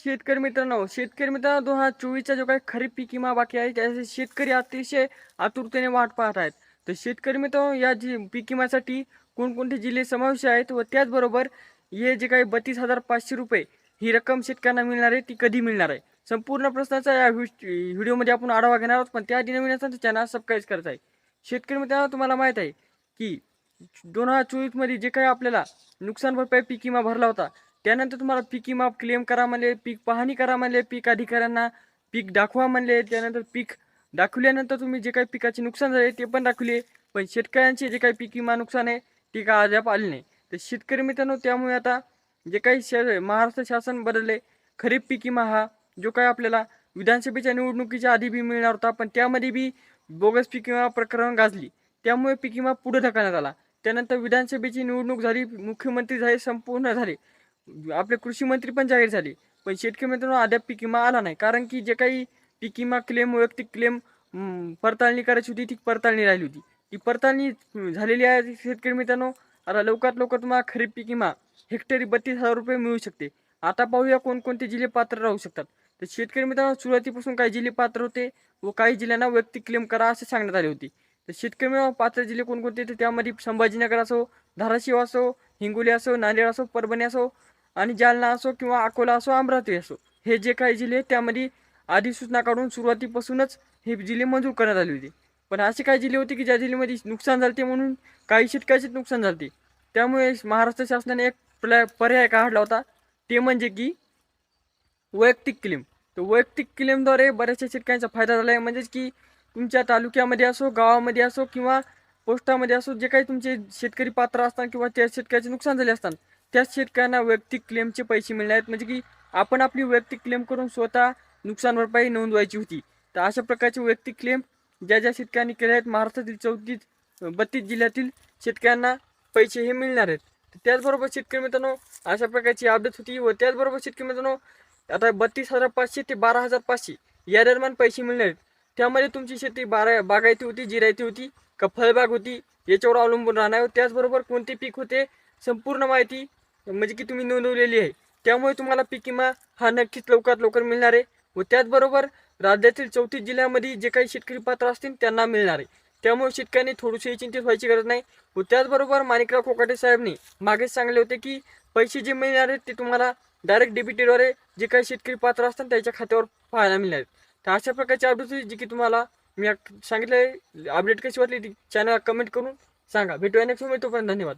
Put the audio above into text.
शेतकरी मित्रांनो 2024चा जो काही खरीप पीक विमा बाकी आहे त्यासाठी शेतकरी अतिशय आतुरतेने वाट पाहत आहेत. तर शेतकरी मित्रांनो या जी पीक विम्यासाठी कोणकोणते जिल्हे समावेश आहेत व त्याचबरोबर हे जे काही ₹32,500 ही रक्कम शेतकऱ्यांना मिळणार आहे ती कधी मिळणार आहे? संपूर्ण प्रश्नाचा या व्हिडिओमध्ये आपण आढावा घेणार आहोत. पण त्याआधी नवीन असेल तर चॅनल सबस्क्राईब करायचं आहे. शेतकरी मित्रांनो तुम्हाला माहीत आहे की 2024मध्ये जे काही आपल्याला नुकसान भरपाई पीक विमा भरला होता त्यानंतर तुम्हाला पीक विमा क्लेम करा म्हणले, पीक पाहणी करा म्हणले, पीक अधिकाऱ्यांना पीक दाखवा म्हणले. त्यानंतर पीक दाखवल्यानंतर तुम्ही जे काही पिकाचे नुकसान झाले ते पण दाखवले. पण शेतकऱ्यांचे जे काही पीक विमा नुकसान आहे ते काय अद्याप आले नाही. तर शेतकरी मित्रांनो त्यामुळे आता जे काही महाराष्ट्र शासन बदलले, खरीप पीक विमा हा जो काही आपल्याला विधानसभेच्या निवडणुकीच्या आधी बी मिळणार होता पण त्यामध्ये बी बोगस पीक विमा प्रकरण गाजली. त्यामुळे पीक विमा पुढे ढकलण्यात आला. त्यानंतर विधानसभेची निवडणूक झाली, मुख्यमंत्री झाले, संपूर्ण झाले, आपले कृषी मंत्री पण जाहीर झाले. पण शेतकरी मित्रांनो अद्याप पीक विमा आला नाही. कारण की जे काही पीक विमा क्लेम वैयक्तिक क्लेम पडताळणी करायची होती ती पडताळणी राहिली होती. ती पडताळणी झालेली आहे शेतकरी मित्रांनो. आता लवकरात लवकर तुम्हाला खरीप पीक विमा हेक्टरी ₹32,000 मिळू शकते. आता पाहूया कोणकोणते जिल्हे पात्र राहू शकतात. तर शेतकरी मित्रांनो सुरुवातीपासून काही जिल्हे पात्र होते व काही जिल्ह्यांना वैयक्तिक क्लेम करा असे सांगण्यात आले होते. तर शेतकरी मित्रांनो पात्र जिल्हे कोणकोणते तर त्यामध्ये संभाजीनगर असो, धाराशिव असो, हिंगोली असो, नांदेड असो, परभणी असो आणि जालना असो किंवा अकोला असो, अमरावती असो, हे जे काही जिल्हे त्यामध्ये अधिसूचना काढून सुरुवातीपासूनच हे जिल्हे मंजूर करण्यात आले होते. पण असे काही जिल्हे होते की ज्या जिल्ह्यामध्ये नुकसान झाले म्हणून काही शेतकऱ्याचे नुकसान झाले. त्यामुळे महाराष्ट्र शासनाने एक पर्याय काढला होता ते म्हणजे की वैयक्तिक क्लेम. तर वैयक्तिक क्लेमद्वारे बऱ्याचशा शेतकऱ्यांचा फायदा झाला आहे. म्हणजेच की तुमच्या तालुक्यामध्ये असो, गावामध्ये असो किंवा पोस्टामध्ये असो जे काही तुमचे शेतकरी पात्र असतात किंवा त्या शेतकऱ्याचे नुकसान झाले असतात त्याच शेतकऱ्यांना वैयक्तिक क्लेमचे पैसे मिळणार आहेत. म्हणजे की आपण आपली वैयक्तिक क्लेम करून स्वतः नुकसान भरपाई नोंदवायची होती. तर अशा प्रकारचे वैयक्तिक क्लेम ज्या ज्या शेतकऱ्यांनी केले आहेत महाराष्ट्रातील 32 जिल्ह्यातील शेतकऱ्यांना पैसे हे मिळणार आहेत. त्याचबरोबर शेतकरी मित्रांनो अशा प्रकारची अपडेट होती व त्याचबरोबर शेतकरी मित्रांनो आता 32,500 ते 12,500 या दरम्यान पैसे मिळणार आहेत. त्यामध्ये तुमची शेती बागायती होती, जिरायती होती का फळबाग होती याच्यावर अवलंबून राहणार. त्याचबरोबर कोणते पीक होते संपूर्ण माहिती म्हणजे की तुम्ही नोंदवलेली आहे. त्यामुळे तुम्हाला पीक विमा हा नक्कीच लवकरात लवकर मिळणार आहे व त्याचबरोबर राज्यातील 34 जिल्ह्यामध्ये जे काही शेतकरी पात्र असतील त्यांना मिळणार आहे. त्यामुळे शेतकऱ्यांनी थोडीशी चिंतित व्हायची गरज नाही. व त्याचबरोबर माणिकराव कोकाटे साहेबांनी मागेच सांगले होते की पैसे जे मिळणार आहेत ते तुम्हाला डायरेक्ट डीबीटीद्वारे जे काही शेतकरी पात्र असतात त्याच्या खात्यावर पाहायला मिळणार आहेत. तर अशा प्रकारची अपडेट होती जी की तुम्हाला मी सांगितलं. अपडेट कशी वाटली ती चॅनल कमेंट करून सांगा. भेटूया नेक्स्ट व्हिडिओ. तोपर्यंत धन्यवाद.